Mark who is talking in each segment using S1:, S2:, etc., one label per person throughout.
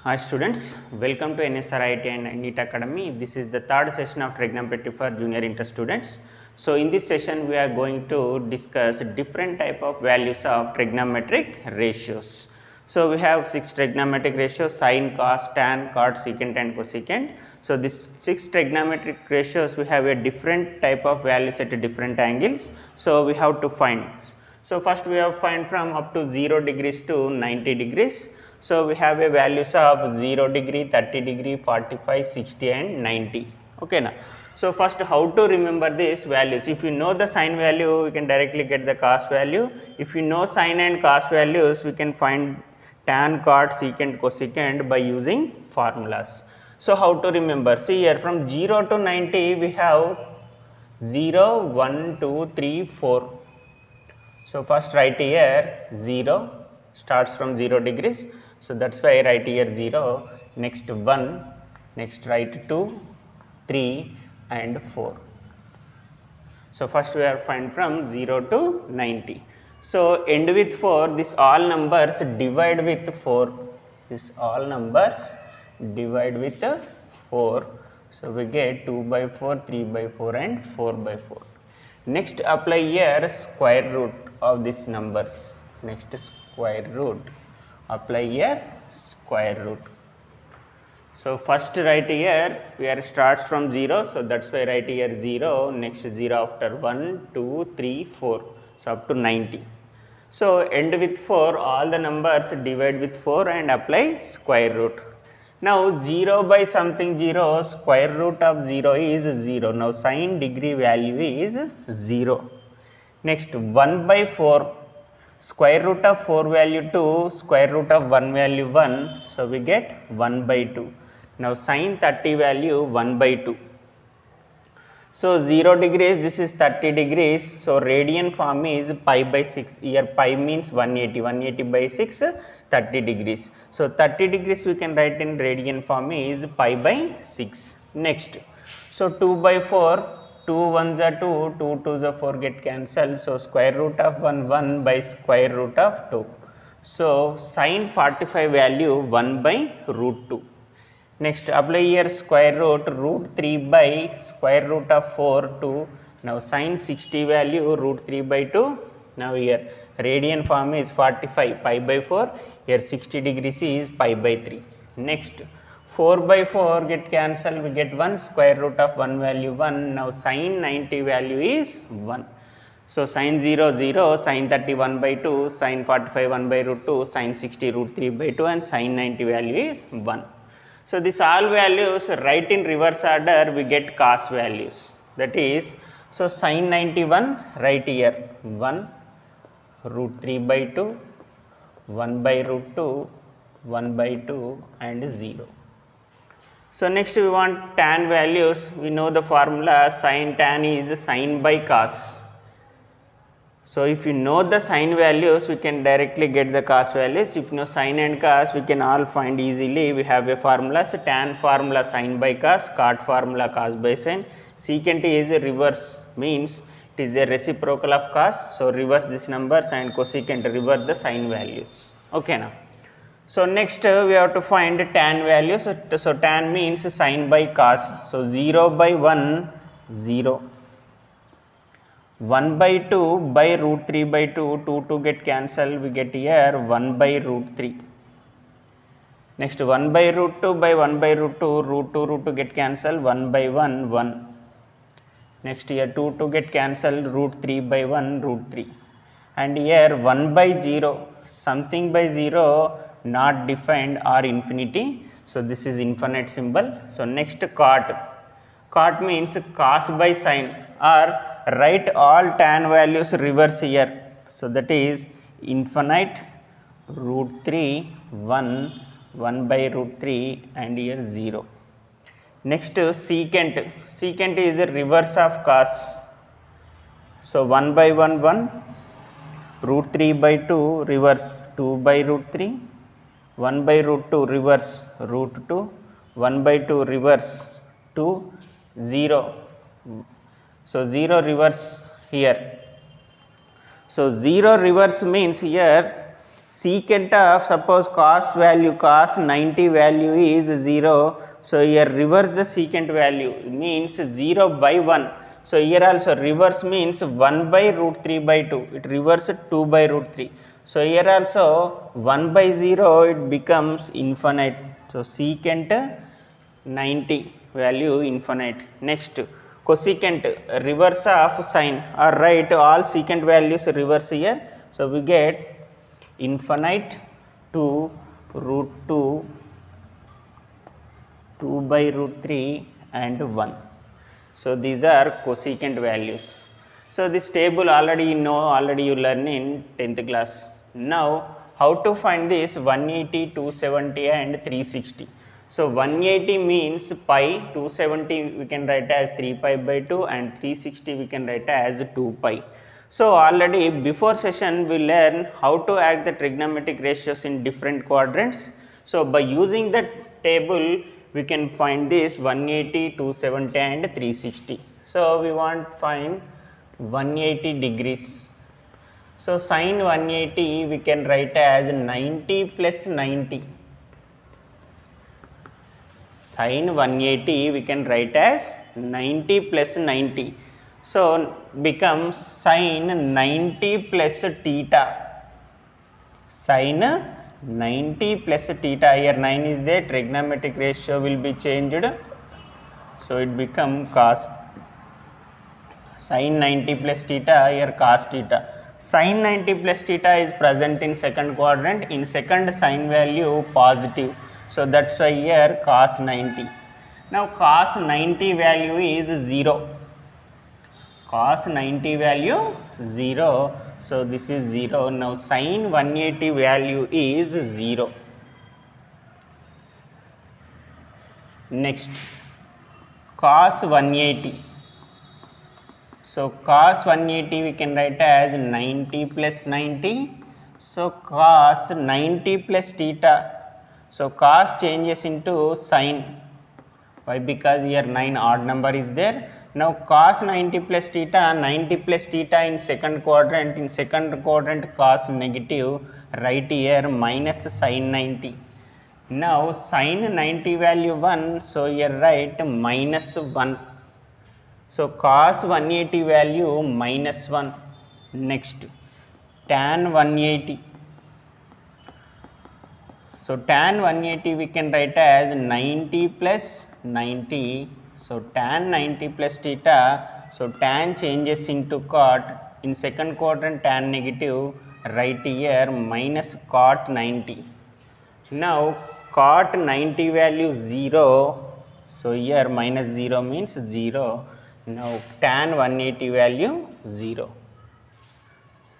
S1: Hi students, welcome to NSRIT and NEET Academy. This is the third session of trigonometry for junior inter students. So in this session we are going to discuss different type of values of trigonometric ratios. So we have 6 trigonometric ratios: sine, cos, tan, cot, secant and cosecant. So these 6 trigonometric ratios we have a different type of values at different angles. So we have to find. So first we have find from up to 0 degrees to 90 degrees. So we have a values of 0 degree, 30 degree, 45, 60 and 90. Okay now. So first how to remember these values? If you know the sine value, we can directly get the cos value. If you know sine and cos values, we can find tan, cot, secant, cosecant by using formulas. So how to remember? See here from 0 to 90 we have 0, 1, 2, 3, 4. So first write here 0 starts from 0 degrees. So that's why I write here 0, next 1, next write 2, 3 and 4. So first we are find from 0 to 90. So end with 4, this all numbers divide with 4, this all numbers divide with 4. So we get 2 by 4, 3 by 4 and 4 by 4. Next apply here square root of these numbers, next square root, apply here square root. So first write here, we are starts from 0, so that's why write here 0, next 0 after 1, 2, 3, 4, so up to 90. So end with 4, all the numbers divide with 4 and apply square root. Now 0 by something 0, square root of 0 is 0. Now sine degree value is 0. Next 1 by 4, square root of 4 value 2, square root of 1 value 1. So we get 1 by 2. Now sine 30 value 1 by 2. So 0 degrees, this is 30 degrees. So radian form is pi by 6. Here pi means 180. 180 by 6, 30 degrees. So 30 degrees we can write in radian form is pi by 6. Next, so 2 by 4, 2 1s are 2, 2 2s are 4 get cancelled. So square root of 1, 1 by square root of 2. So sine 45 value 1 by root 2. Next apply here square root 3 by square root of 4 2. Now sine 60 value root 3 by 2. Now here radian form is 45 pi by 4. Here 60 degrees is pi by 3. Next 4 by 4 get cancelled, we get 1, square root of 1 value 1. Now sine 90 value is 1. So sine 0 0, sine 30 1 by 2, sine 45 1 by root 2, sine 60 root 3 by 2 and sine 90 value is 1. So these all values write in reverse order, we get cos values, that is, so sine 91 write here 1 root 3 by 2, 1 by root 2, 1 by 2 and 0. So next we want tan values, we know the formula sin tan is sine by cos. So if you know the sine values, we can directly get the cos values. If you know sine and cos, we can all find easily. We have a formula, so tan formula sine by cos, cot formula cos by sine, secant is a reverse, means it is a reciprocal of cos. So reverse these numbers and cosecant reverse the sine values. Okay now. So next we have to find tan value. So tan means sine by cos. So 0 by 1, 0. 1 by 2 by root 3 by 2, 2 get cancelled, we get here 1 by root 3. Next 1 by root 2 by 1 by root 2, root 2 get cancelled, 1 by 1, 1. Next here 2 get cancelled, root 3 by 1, root 3. And here 1 by 0, something by 0 not defined or infinity. So this is infinite symbol. So next cot. Cot means cos by sine, or write all tan values reverse here. So that is infinite root 3 1 1 by root 3 and here 0. Next secant. Secant is a reverse of cos. So 1 by 1 1, root 3 by 2 reverse 2 by root 3, 1 by root 2 reverse root 2, 1 by 2 reverse 2, 0. So 0 reverse here. So 0 reverse means here secant of, suppose cos value, cos 90 value is 0. So here reverse the secant value, means 0 by 1. So here also reverse means 1 by root 3 by 2, it reverses 2 by root 3. So here also 1 by 0, it becomes infinite. So secant 90 value infinite. Next, cosecant, reverse of sine, or write all secant values reverse here. So we get infinite to root 2, 2 by root 3 and 1. So these are cosecant values. So this table already you know, already you learn in 10th class. Now how to find this 180, 270 and 360. So 180 means pi, 270 we can write as 3 pi by 2 and 360 we can write as 2 pi. So already before session we learn how to add the trigonometric ratios in different quadrants. So by using the table we can find this 180, 270 and 360. So we want find 180 degrees. So sin 180 we can write as 90 plus 90. Sin 180 we can write as 90 plus 90. So becomes sin 90 plus theta. Sin 90 plus theta, here 9 is there, trigonometric ratio will be changed. So it become cos, sin 90 plus theta, here cos theta. Sin 90 plus theta is present in second quadrant, in second sin value positive. So that's why here cos 90. Now cos 90 value is 0. Cos 90 value 0. So this is 0. Now sin 180 value is 0. Next, cos 180. So cos 180 we can write as 90 plus 90. So cos 90 plus theta. So cos changes into sin. Why? Because here 9 odd number is there. Now cos 90 plus theta, 90 plus theta in second quadrant, in second quadrant cos negative, right here minus sin 90. Now sin 90 value 1, so here write minus 1. So cos 180 value minus 1. Next, tan 180. So tan 180 we can write as 90 plus 90. So tan 90 plus theta. So tan changes into cot. In second quadrant tan negative, right here minus cot 90. Now cot 90 value 0. So here minus 0 means 0. Now tan 180 value 0.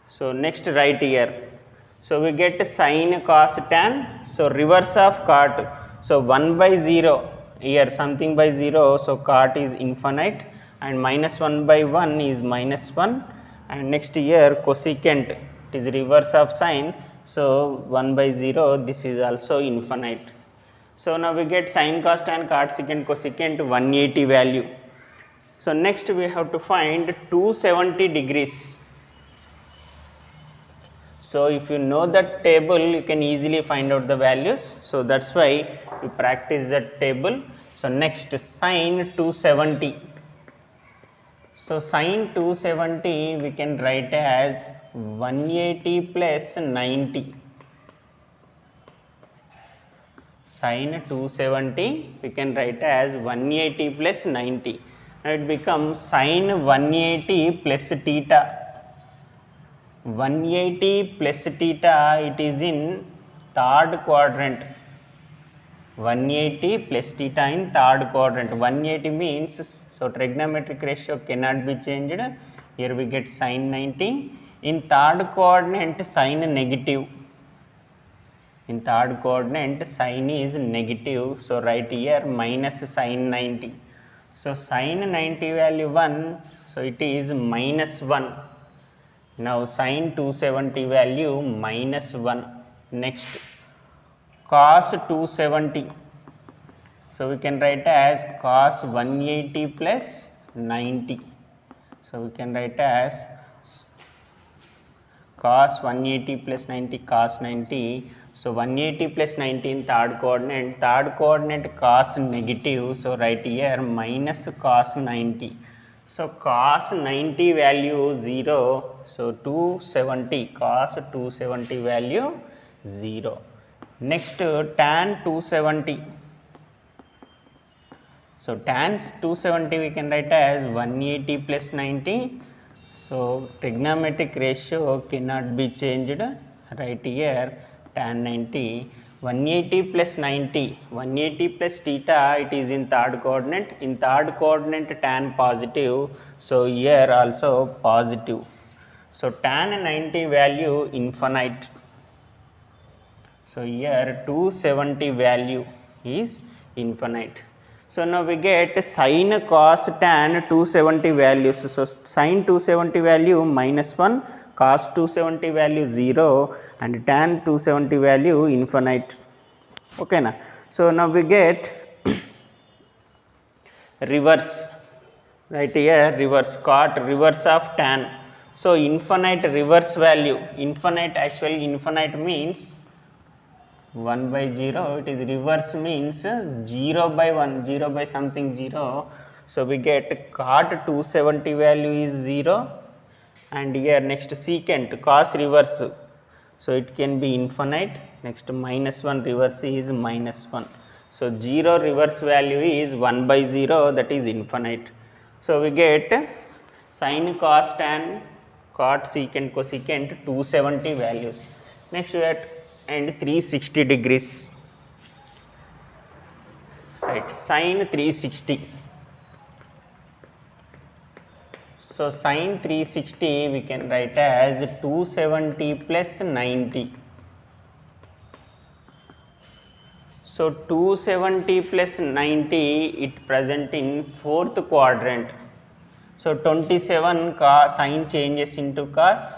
S1: So next right here. So we get sin cos tan. So reverse of cot. So 1 by 0. Here something by 0. So cot is infinite. And minus 1 by 1 is minus 1. And next here cosecant. It is reverse of sin. So 1 by 0. This is also infinite. So now we get sin cos tan, cot secant, cosecant 180 value. So next we have to find 270 degrees. So if you know that table, you can easily find out the values. So that's why we practice that table. So next, sin 270. So sin 270 we can write as 180 plus 90. Sin 270 we can write as 180 plus 90. Now it becomes sin 180 plus theta. 180 plus theta, it is in third quadrant. 180 plus theta in third quadrant. 180 means, so trigonometric ratio cannot be changed. Here we get sin 90. In third quadrant sin negative. In third quadrant sin is negative. So right here minus sin 90. So sin 90 value 1. So it is minus 1. Now sin 270 value minus 1. Next, cos 270. So we can write as cos 180 plus 90. So we can write as cos 180 plus 90 cos 90. So 180 plus 90 in third coordinate cos negative, so write here minus cos 90. So cos 90 value 0, so 270, cos 270 value 0. Next tan 270. So tan 270 we can write as 180 plus 90. So trigonometric ratio cannot be changed. Right here tan 90, 180 plus 90, 180 plus theta, it is in third coordinate. In third coordinate tan positive, so here also positive. So tan 90 value infinite. So here 270 value is infinite. So now we get sin cos tan 270 values. So sin 270 value -1, cos 270 value 0, and tan 270 value infinite. Okay na. So now we get reverse. Right here reverse, cot reverse of tan. So infinite reverse value, infinite, actually infinite means 1 by 0, it is reverse means 0 by 1, 0 by something 0. So we get cot 270 value is 0, and here next secant cos reverse, so it can be infinite. Next -1 reverse is -1. So 0 reverse value is 1 by 0, that is infinite. So we get sin cos tan cot secant cosecant 270 values. Next we have and 360 degrees, right, sin 360. So sin 360 we can write as 270 plus 90. So 270 plus 90, it present in fourth quadrant. So 27 cos sin changes into cos.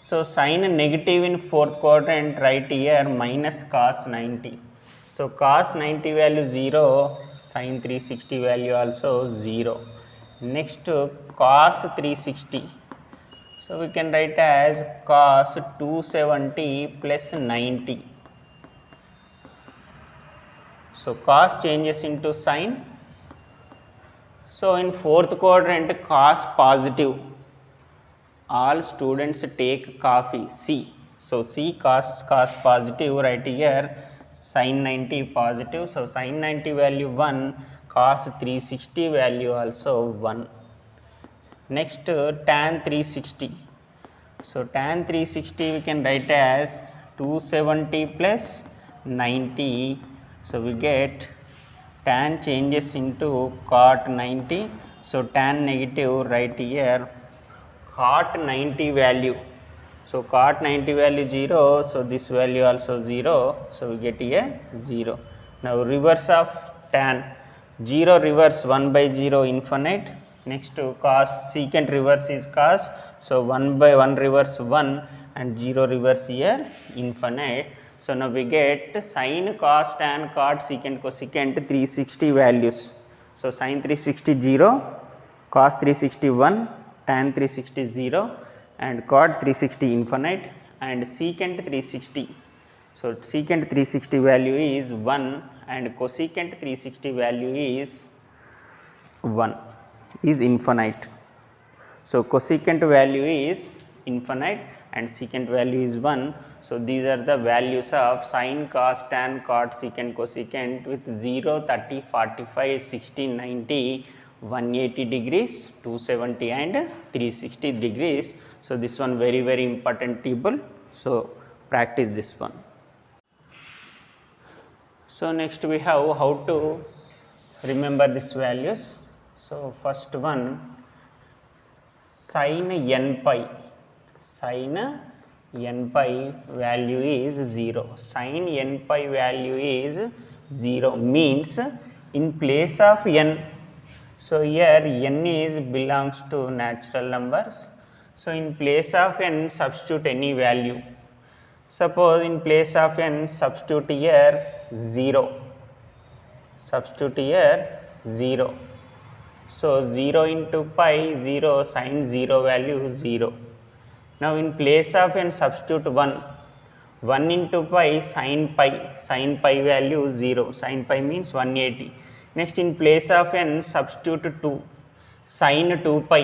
S1: So sin negative in fourth quadrant, right here minus cos 90. So cos 90 value 0, sin 360 value also 0. Next cos 360. So we can write as cos 270 plus 90. So cos changes into sin. So in fourth quadrant cos positive. All students take coffee, C. So C cos positive, right here sin 90 positive. So sin 90 value 1, cos 360 value also 1. Next tan 360. So tan 360 we can write as 270 plus 90. So we get tan changes into cot 90. So tan negative, right here cot 90 value. So cot 90 value 0, so this value also 0, so we get here 0. Now reverse of tan, 0 reverse 1 by 0 infinite. Next to cos secant reverse is cos, so 1 by 1 reverse 1, and 0 reverse here infinite. So now we get sin cos tan cot secant cosecant 360 values. So sin 360 0, cos 360 1, tan 360 0, and cot 360 infinite, and secant 360. So secant 360 value is 1, and cosecant 360 value is 1, is infinite. So cosecant value is infinite and secant value is 1. So these are the values of sin cos tan cot secant cosecant with 0, 30, 45, 60, 90, 180 degrees, 270 and 360 degrees. So this one very important table. So practice this one. So next we have how to remember these values. So first one, sin n pi. Sin n pi value is 0. Sin n pi value is 0 means in place of n. So here n is belongs to natural numbers. So in place of n substitute any value. Suppose in place of n substitute here 0. Substitute here 0. So 0 into pi 0, sin 0 value 0. Now in place of n substitute 1 into pi sin pi value 0, sin pi means 180. Next in place of n substitute 2, sin 2 pi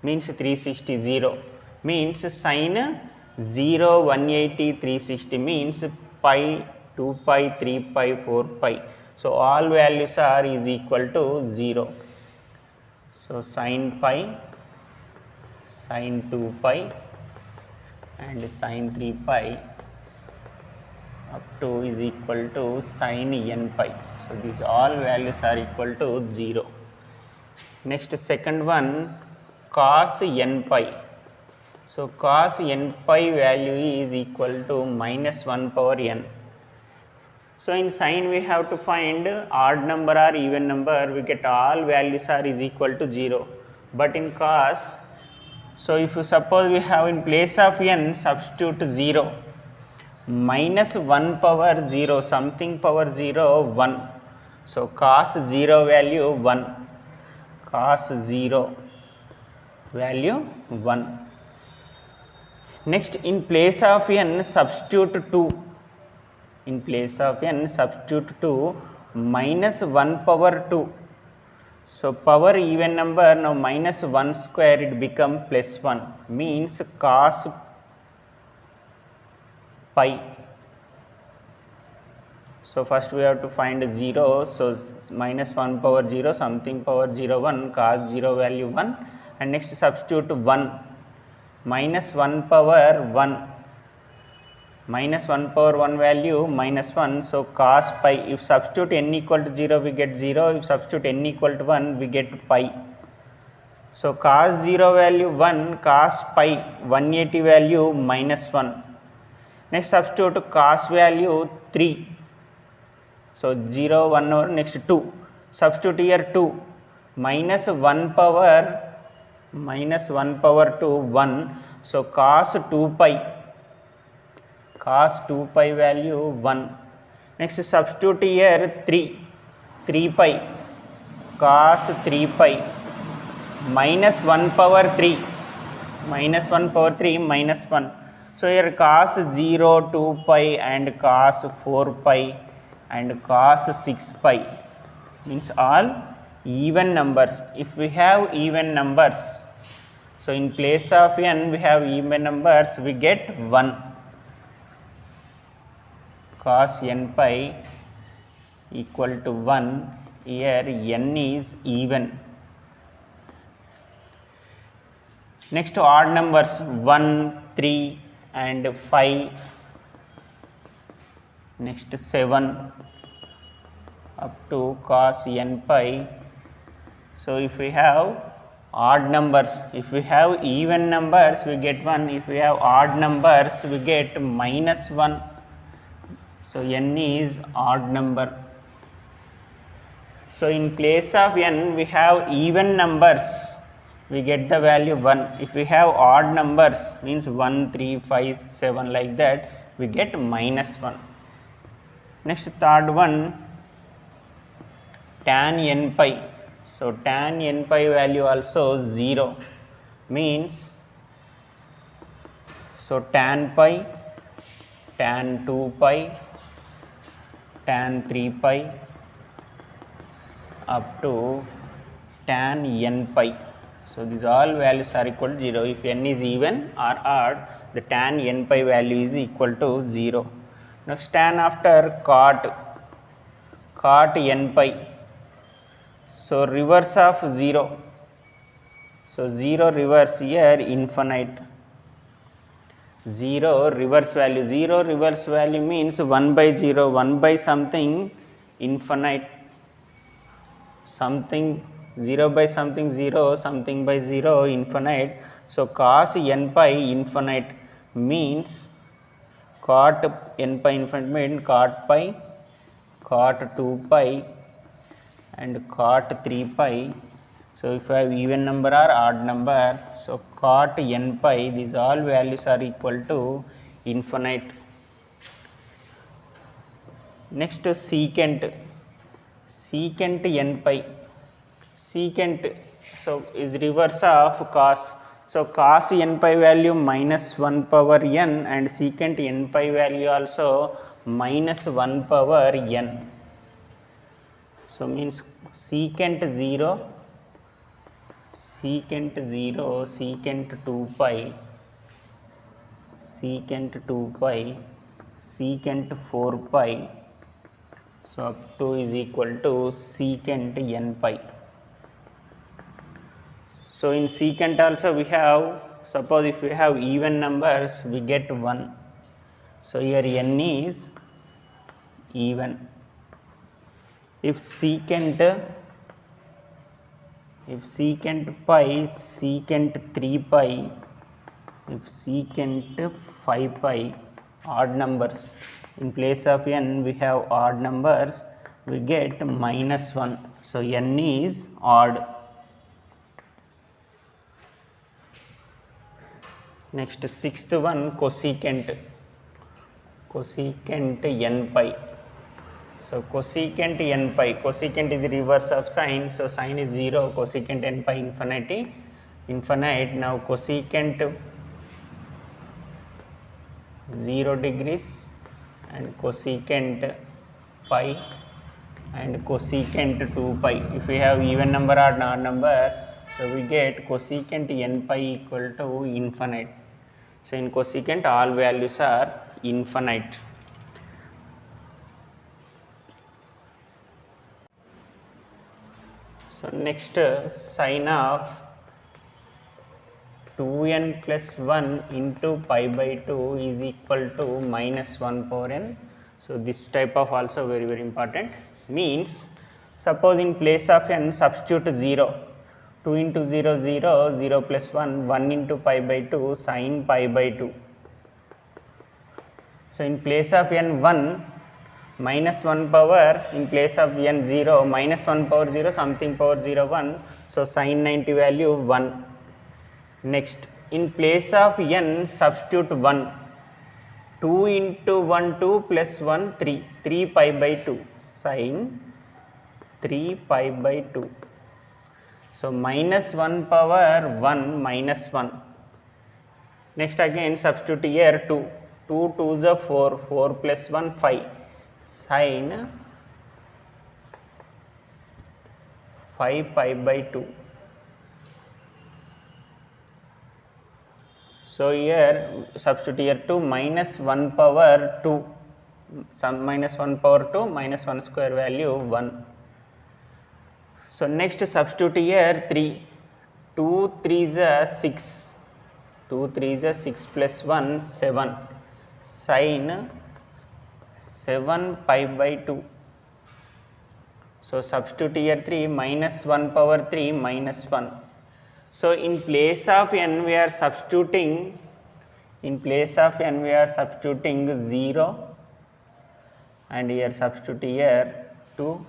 S1: means 360, 0 means sin 0, 180, 360 means pi, 2 pi, 3 pi, 4 pi. So all values are is equal to 0. So sin pi, sin 2 pi and sin 3 pi up to is equal to sin n pi. So these all values are equal to 0. Next second one, cos n pi. So cos n pi value is equal to minus 1 power n. So in sin we have to find odd number or even number, we get all values are is equal to 0. But in cos, so if you suppose we have in place of n substitute 0, minus 1 power 0, something power 0, 1. So cos 0 value 1, cos 0 value 1. Next in place of n substitute 2, in place of n substitute 2, minus 1 power 2. So power even number, now minus 1 square it become plus 1 means cos pi. So first we have to find 0, so minus 1 power 0, something power 0, 1, cos 0 value 1, and next substitute 1, minus 1 power 1, minus 1 power 1 value minus 1, so cos pi, if substitute n equal to 0 we get 0, if substitute n equal to 1 we get pi. So cos 0 value 1, cos pi 180 value minus 1. Next substitute cos value 3, so 0 1 over next 2, substitute here 2, minus 1 power 2 1, so cos 2 pi, cos 2 pi value 1. Next substitute here 3 pi, cos 3 pi, minus 1 power 3, minus 1 power 3 minus 1. So here cos 0, 2 pi and cos 4 pi and cos 6 pi means all even numbers. If we have even numbers, so in place of n we have even numbers, we get 1. Cos n pi equal to 1, here n is even. Next odd numbers 1, 3 and 5, next 7 up to cos n pi. So if we have odd numbers, if we have even numbers we get 1, if we have odd numbers we get minus 1. So n is odd number. So in place of n we have even numbers, we get the value 1. If we have odd numbers means 1, 3, 5, 7 like that, we get minus 1. Next third one, tan n pi. So tan n pi value also 0 means, so tan pi, tan 2 pi, tan 3 pi up to tan n pi. So these all values are equal to 0. If n is even or odd, the tan n pi value is equal to 0. Next tan after cot n pi. So reverse of 0. So 0 reverse here infinite. 0 reverse value. 0 reverse value means 1 by 0, 1 by something infinite. Something 0 by something 0, something by 0 infinite. So cos n pi infinite means cot n pi infinite means cot pi, cot 2 pi and cot 3 pi. So if I have even number or odd number, so cot n pi, these all values are equal to infinite. Next secant n pi. Secant, so is reverse of cos. So cos n pi value minus 1 power n and secant n pi value also minus 1 power n. So means secant 0, secant 0, secant 2 pi, secant 2 pi, secant 4 pi, so up to is equal to secant n pi. So in secant also we have, suppose if we have even numbers we get 1. So here n is even. If secant pi, secant 3 pi, if secant 5 pi, odd numbers, in place of n we have odd numbers, we get minus 1. So n is odd. Next sixth one, cosecant n pi. So cosecant n pi, cosecant is the reverse of sine, so sine is 0, cosecant n pi infinite. Now cosecant 0 degrees and cosecant pi and cosecant 2 pi. If we have even number or odd number, so we get cosecant n pi equal to infinite. So in cosecant all values are infinite. So next sine of 2n plus 1 into pi by 2 is equal to minus 1 power n. So this type of also very important. Means suppose in place of n substitute 0, 2 into 0 0, 0 plus 1, 1 into pi by 2 sine pi by 2. So in place of n 1, minus 1 power, in place of n 0, minus 1 power 0, something power 0 1, so sine 90 value 1. Next in place of n substitute 1, 2 into 1 2 plus 1 3, 3 pi by 2 sine 3 pi by 2. So minus 1 power 1 minus 1. Next again substitute here 2, 2 2s are 4, 4 plus 1 5 sine 5 pi by 2. So here substitute here 2 minus 1 power 2, some minus 1 power 2 minus 1 square value 1. So next substitute here 3, 2 3s are 6, 2 3s are 6 plus 1 7 sine 7 pi by 2. So substitute here 3, minus 1 power 3 minus 1. So in place of n we are substituting, in place of n we are substituting 0 and here substitute here 2,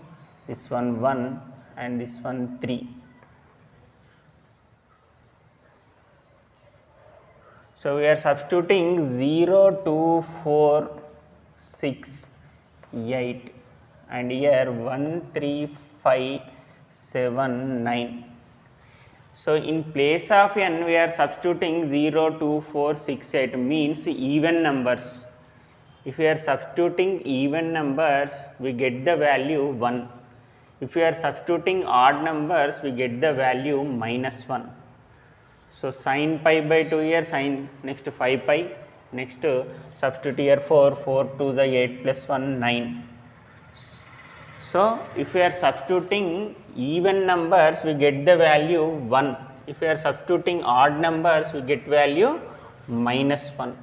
S1: this one 1 and this one 3. So we are substituting 0 2 4 6 8 and here 1 3 5 7 9. So in place of n we are substituting 0 2 4 6 8 means even numbers. If we are substituting even numbers we get the value 1. If we are substituting odd numbers we get the value minus 1. So sine pi by 2 here, sine next 5 pi, next substitute here 4, 4 2s are 8 plus 1 9. So if we are substituting even numbers we get the value 1. If we are substituting odd numbers we get value minus 1.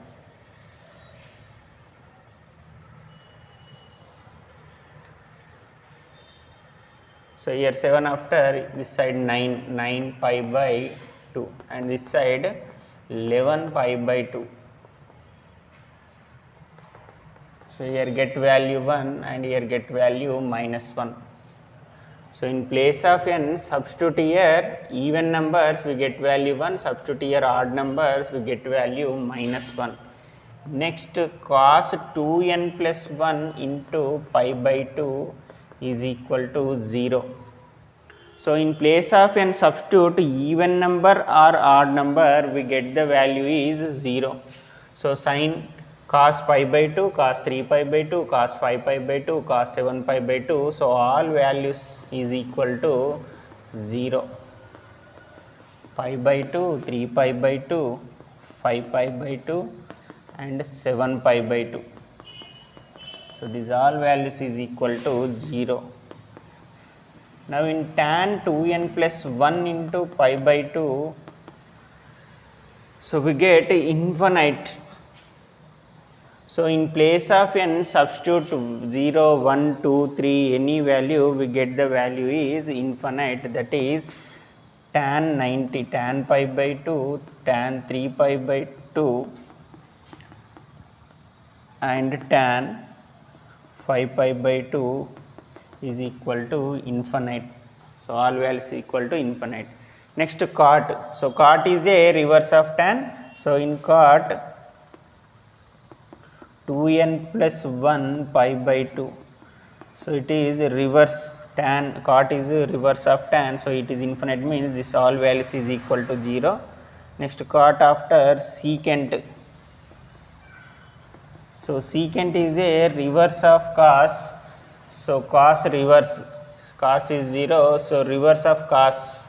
S1: So here 7 after, this side 9, 9 pi by 2 and this side 11 pi by 2. So here get value 1 and here get value minus 1. So in place of n substitute here even numbers we get value 1, substitute here odd numbers we get value minus 1. Next cos 2n plus 1 into pi by 2 is equal to 0. So in place of n substitute even number or odd number, we get the value is 0. So sin cos pi by 2, cos 3 pi by 2, cos 5 pi by 2, cos 7 pi by 2. So all values is equal to 0. Pi by 2, 3 pi by 2, 5 pi by 2 and 7 pi by 2. So these all values is equal to 0. Now in tan 2n plus 1 into pi by 2, so we get infinite. So in place of n substitute 0, 1, 2, 3 any value, we get the value is infinite, that is tan 90, tan pi by 2, tan 3 pi by 2 and tan 5 pi by 2 is equal to infinite. So all values equal to infinite. Next cot. So cot is a reverse of tan. So in cot 2n plus 1 pi by 2. So it is reverse tan, cot is reverse of tan. So it is infinite, means this all values is equal to 0. Next cot after secant. So secant is a reverse of cos. So cos reverse, cos is 0, so reverse of cos,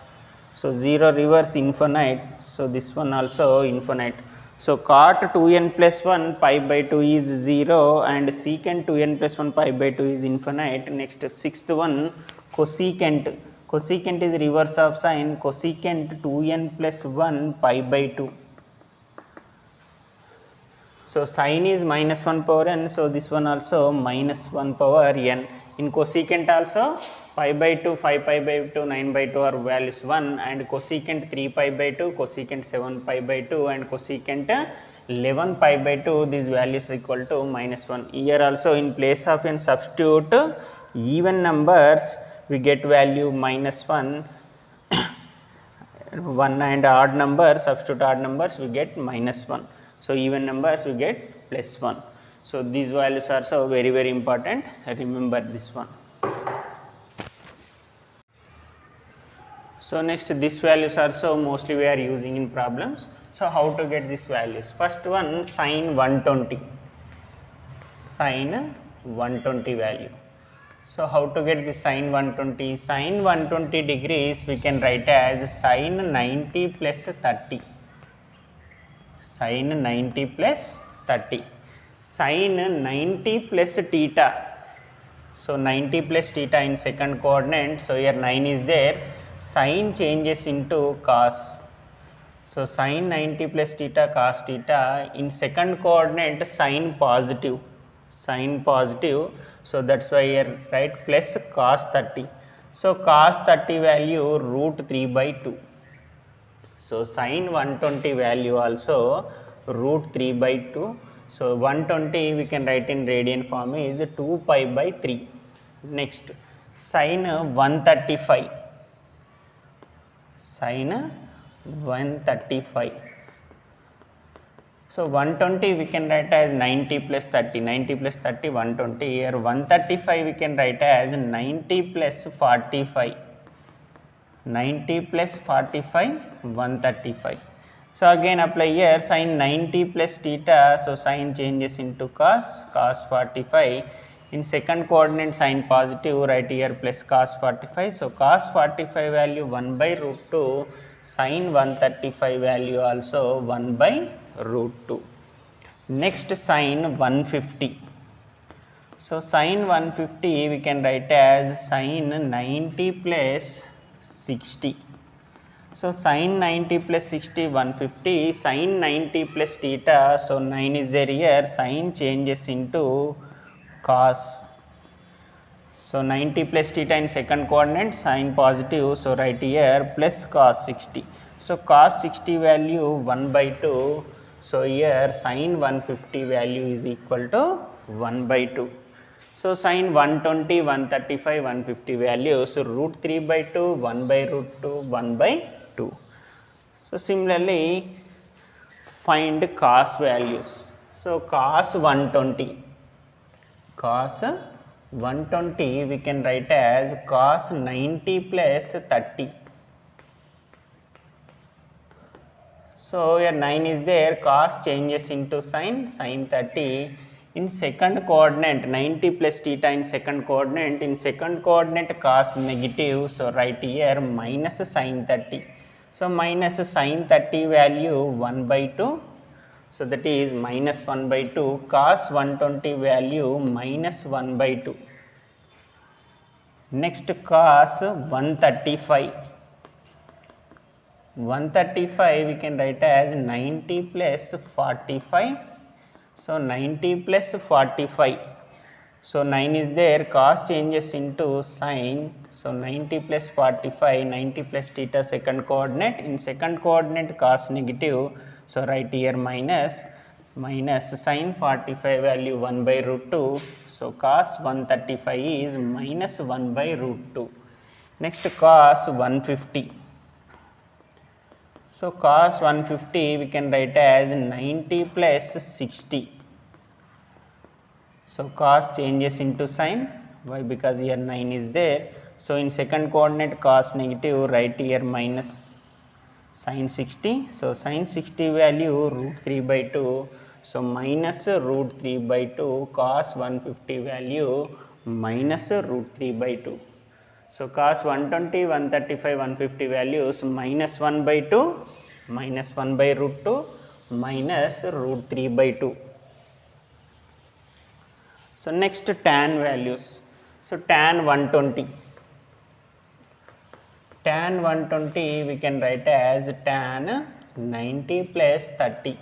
S1: so 0 reverse infinite, so this one also infinite. So cot 2n plus 1 pi by 2 is 0 and secant 2n plus 1 pi by 2 is infinite. Next sixth one cosecant, cosecant is reverse of sin, cosecant 2n plus 1 pi by 2. So sin is minus 1 power n, so this one also minus 1 power n. In cosecant also pi by 2, 5 pi by 2, 9 by 2 are values 1 and cosecant 3 pi by 2, cosecant 7 pi by 2 and cosecant 11 pi by 2, these values are equal to minus 1. Here also in place of n substitute even numbers, we get value minus 1, 1 and odd numbers, substitute odd numbers, we get minus 1. So even numbers we get plus 1. So these values are so very important, remember this one. So next these values are so mostly we are using in problems. So how to get these values? First one sin 120, sin 120 value. So how to get the sin 120? Sin 120 degrees we can write as sin 90 plus 30. Sin 90 plus 30. Sin 90 plus theta. So 90 plus theta in second coordinate. So here 9 is there. Sin changes into cos. So sin 90 plus theta cos theta. In second coordinate sin positive. Sin positive. So that's why here write plus cos 30. So cos 30 value root 3 by 2. So sin 120 value also root 3 by 2. So 120 we can write in radian form is 2 pi by 3. Next sin 135. Sin 135. So 120 we can write as 90 plus 30. 90 plus 30 120. Here 135 we can write as 90 plus 45. 90 plus 45 135. So again apply here sin 90 plus theta, so sin changes into cos, cos 45. In second coordinate sin positive, write here plus cos 45. So cos 45 value 1 by root 2, sin 135 value also 1 by root 2. Next sin 150. So sin 150 we can write as sin 90 plus 60. So sin 90 plus 60 150, sin 90 plus theta, so 9 is there here, sin changes into cos. So 90 plus theta in second coordinate, sin positive, so write here plus cos 60. So cos 60 value 1 by 2, so here sin 150 value is equal to 1 by 2. So sin 120, 135, 150 values, so root 3 by 2, 1 by root 2, 1 by 2. So similarly find cos values. So cos 120, cos 120 we can write as cos 90 plus 30. So here 9 is there, cos changes into sin 30. In second coordinate 90 plus theta in second coordinate cos negative, so write here minus sin 30. So minus sin 30 value 1 by 2. So that is minus 1 by 2, cos 120 value minus 1 by 2. Next cos 135. 135 we can write as 90 plus 45. So 90 plus 45. So 9 is there, cos changes into sin. So 90 plus 45, 90 plus theta second coordinate. In second coordinate cos negative. So write here minus sin 45 value 1 by root 2. So cos 135 is minus 1 by root 2. Next cos 150. So cos 150 we can write as 90 plus 60. So cos changes into sin. Why? Because here 9 is there. So in second coordinate cos negative, write here minus sin 60. So sin 60 value root 3 by 2. So minus root 3 by 2, cos 150 value minus root 3 by 2. So cos 120, 135, 150 values minus 1 by 2, minus 1 by root 2, minus root 3 by 2. So next tan values. So tan 120. Tan 120 we can write as tan 90 plus 30.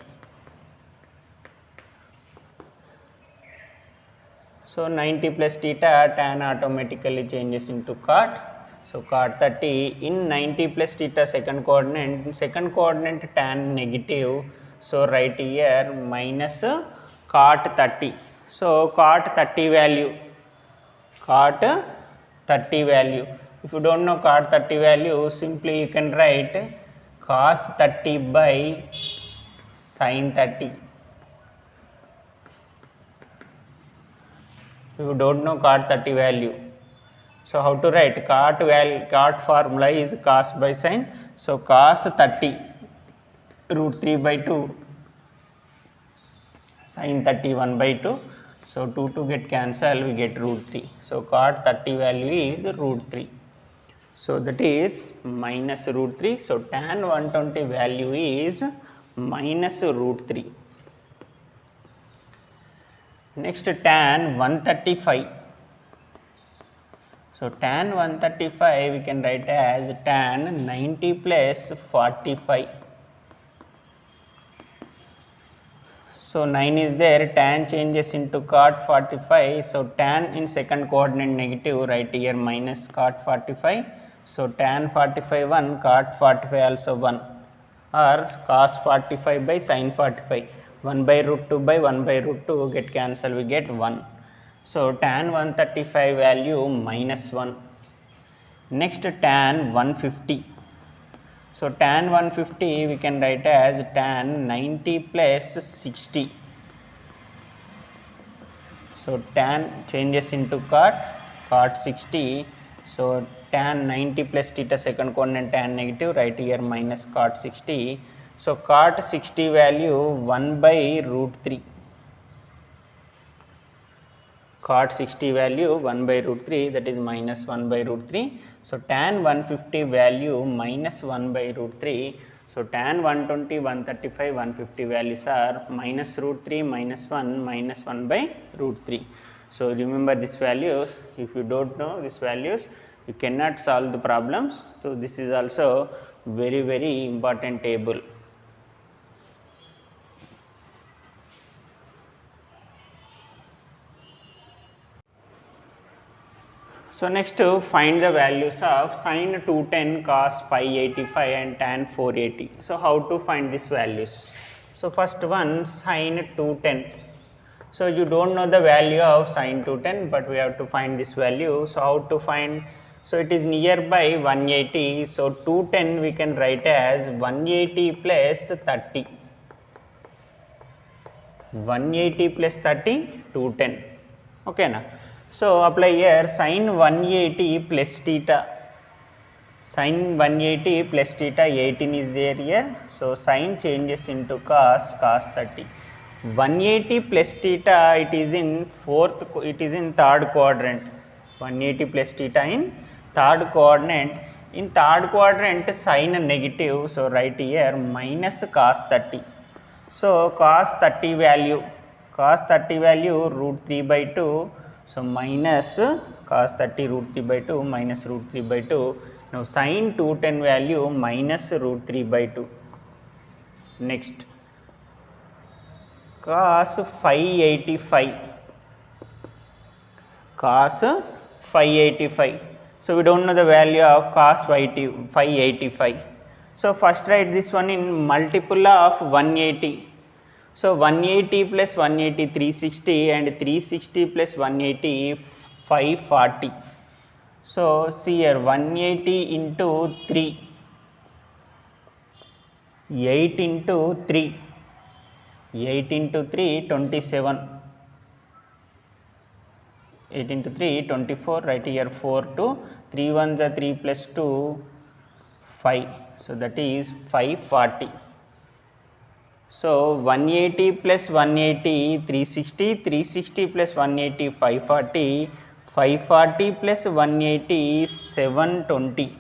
S1: So 90 plus theta, tan automatically changes into cot. So cot 30. In 90 plus theta second coordinate tan negative. So write here minus cot 30. So cot 30 value. If you don't know cot 30 value, simply you can write cos 30 by sin 30. If you don't know cot 30 value, so how to write? Cot formula is cos by sin. So cos 30 root 3 by 2, sin 30 1 by 2. So 2 get cancelled, we get root 3. So cot 30 value is root 3. So that is minus root 3. So tan 120 value is minus root 3. Next tan 135. So tan 135 we can write as tan 90 plus 45. So 9 is there, tan changes into cot 45. So tan in second coordinate negative, write here minus cot 45. So tan 45 1, cot 45 also 1, or cos 45 by sin 45. 1 by root 2 by 1 by root 2 get cancelled, we get 1. So tan 135 value minus 1. Next tan 150. So tan 150 we can write as tan 90 plus 60. So tan changes into cot 60. So tan 90 plus theta second coordinate tan negative, write here minus cot 60. So cot 60 value 1 by root 3. Cot 60 value 1 by root 3, that is minus 1 by root 3. So tan 150 value minus 1 by root 3. So tan 120, 135, 150 values are minus root 3, minus 1, minus 1 by root 3. So remember these values. If you don't know these values, you cannot solve the problems. So this is also very important table. So next find the values of sin 210, cos 585 and tan 480. So how to find these values? So first one, sin 210. So you don't know the value of sin 210, but we have to find this value. So how to find? So it is nearby 180. So 210 we can write as 180 plus 30. 180 plus 30, 210. Okay na? So apply here sin 180 plus theta. Sin 180 plus theta 18 is there here. So sin changes into cos 30. 180 plus theta, it is in third quadrant. 180 plus theta in third quadrant. In third quadrant sin negative, so write here minus cos 30. So cos 30 value root 3 by 2. So minus cos 30 root 3 by 2 minus root 3 by 2. Now sin 210 value minus root 3 by 2. Next, cos 585. So we don't know the value of cos 585. So first write this one in multiple of 180. So 180 plus 180 360 and 360 plus 180 540. So see here 180 into 3, 8 into 3, 27, 8 into 3 24, right here 4 to 3 1s are 3 plus 2 5. So that is 540. So 180 plus 180 360, 360 plus 180 540, 540 plus 180 720.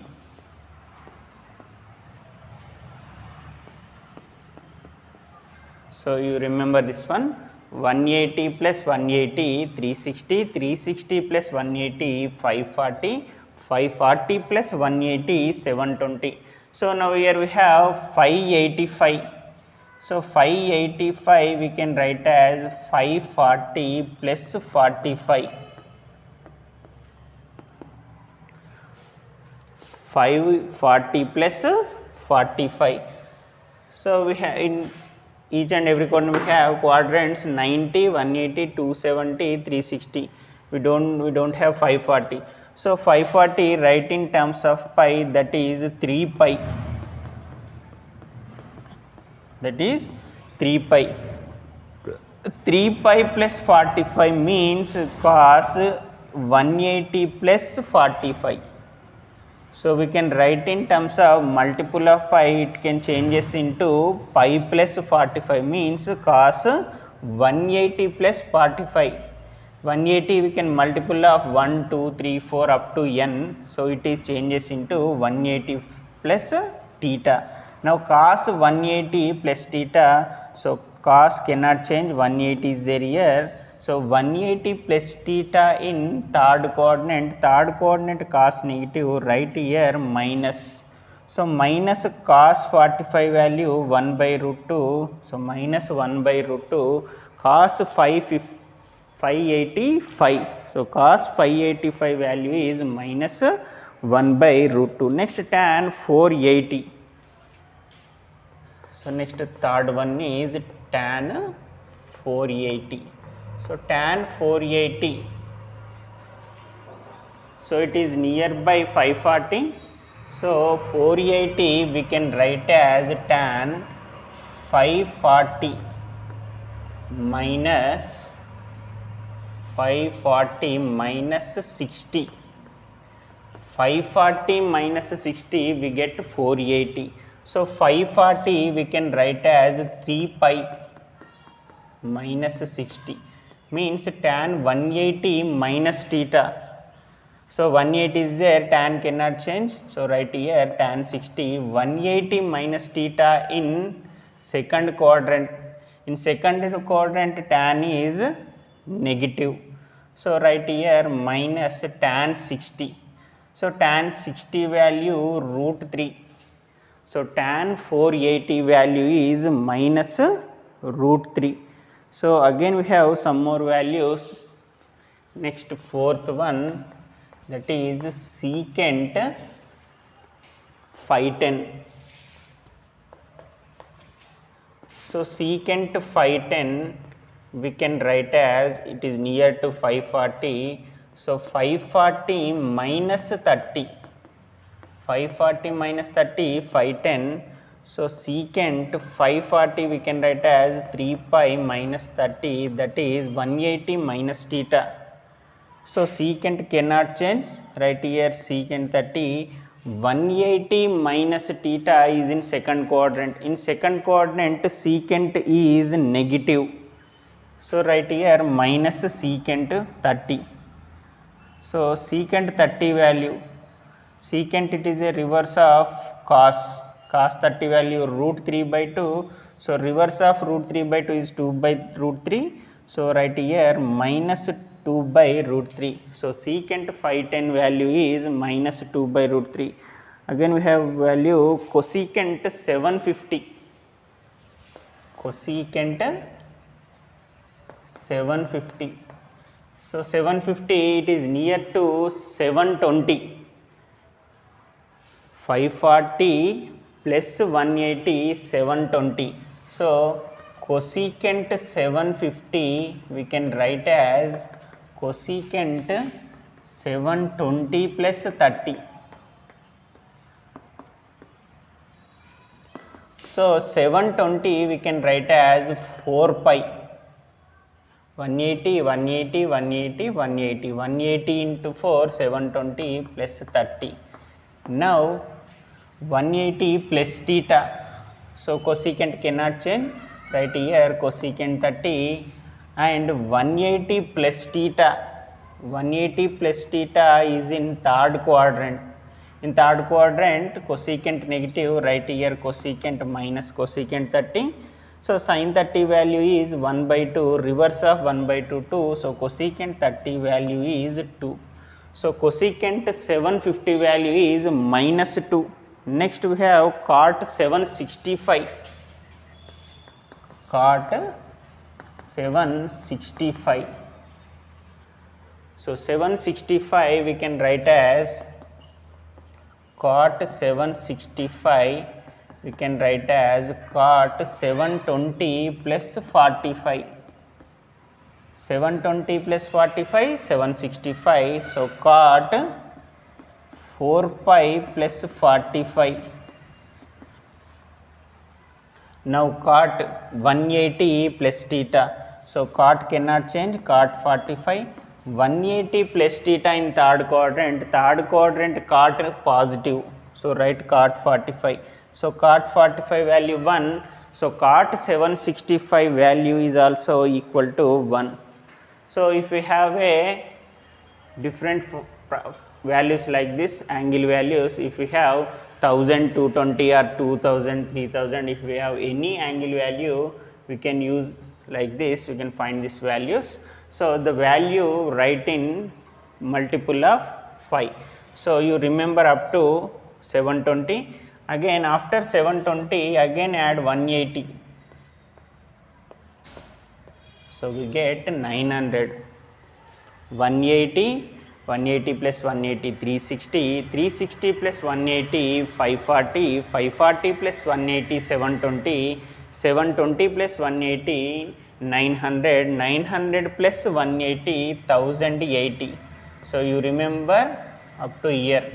S1: So you remember this one, 180 plus 180 360, 360 plus 180 540, 540 plus 180 720. So now here we have 585. So 585 we can write as 540 plus 45. 540 plus 45. So we have in each and every quadrant we have quadrants 90, 180, 270, 360. We don't have 540. So 540 write in terms of pi, that is 3 pi. That is 3 pi. 3 pi plus 45 means cos 180 plus 45. So we can write in terms of multiple of pi, it can changes into pi plus 45 means cos 180 plus 45. 180 we can multiple of 1, 2, 3, 4 up to n. So it is changes into 180 plus theta. Now cos 180 plus theta, so cos cannot change, 180 is there here. So 180 plus theta in third quadrant cos negative, right here minus. So minus cos 45 value 1 by root 2. So minus 1 by root 2 cos 585. So cos 585 value is minus 1 by root 2. Next tan 480. So next third one is tan 480. So tan 480. So it is nearby 540. So 480 we can write as tan 540 minus 540 minus 60. 540 minus 60 we get 480. So 540 we can write as 3 pi minus 60 means tan 180 minus theta. So 180 is there, tan cannot change. So write here tan 60, 180 minus theta in second quadrant. In second quadrant tan is negative. So write here minus tan 60. So tan 60 value root 3. So tan 480 value is minus root 3. So again we have some more values. Next fourth one, that is secant 510. So secant 510 we can write as, it is near to 540. So 540 minus 30. 540 minus 30, 510. So secant 540 we can write as 3 pi minus 30, that is 180 minus theta. So secant cannot change, right here secant 30, 180 minus theta is in second quadrant. In second quadrant secant is negative. So right here minus secant 30. So secant 30 value, secant it is a reverse of cos 30 value root 3 by 2. So reverse of root 3 by 2 is 2 by root 3. So right here minus 2 by root 3. So secant 510 value is minus 2 by root 3. Again we have value cosecant 750. Cosecant 750. So 750 it is near to 720. 540 plus 180 720. So cosecant 750 we can write as cosecant 720 plus 30. So 720 we can write as 4 pi. 180, 180, 180, 180, 180 into 4, 720 plus 30. Now 180 plus theta. So cosecant cannot change, right here cosecant 30 and 180 plus theta. 180 plus theta is in third quadrant. In third quadrant cosecant negative, right here cosecant minus cosecant 30. So sin 30 value is 1 by 2, reverse of 1 by 2, 2. So cosecant 30 value is 2. So cosecant 750 value is minus 2. Next we have cot 765. Cot 765. So 765 we can write as cot 765. We can write as cot 720 plus 45. 720 plus 45, 765. So cot 4 pi plus 45. Now cot 180 plus theta. So cot cannot change, cot 45. 180 plus theta in third quadrant cot positive. So write cot 45. So cot 45 value 1. So cot 765 value is also equal to 1. So if we have a different values like this, angle values, if we have 1000, 220 or 2000, 3000, if we have any angle value, we can use like this, we can find these values. So the value write in multiple of 5. So you remember up to 720. Again after 720 again add 180. So we get 900. 180, 180 plus 180 360, 360 plus 180 540, 540 plus 180 720, 720 plus 180 900, 900 plus 180 1080. So you remember up to here.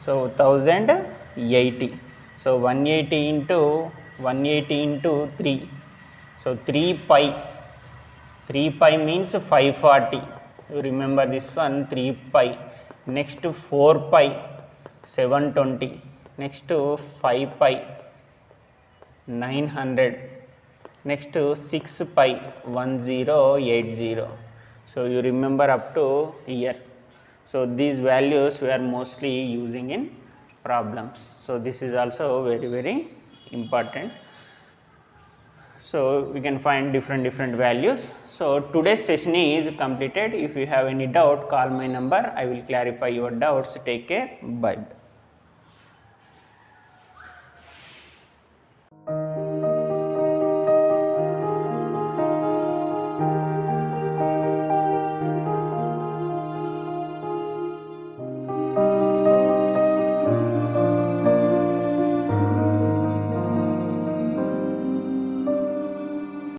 S1: So 1080. So 180 into 3. So 3 pi. 3 pi means 540. You remember this one, 3 pi. Next to 4 pi 720. Next to 5 pi 900. Next to 6 pi 1080. So you remember up to here. So these values we are mostly using in problems. So this is also very important. So we can find different values. So today's session is completed. If you have any doubt, call my number. I will clarify your doubts. Take care. Bye.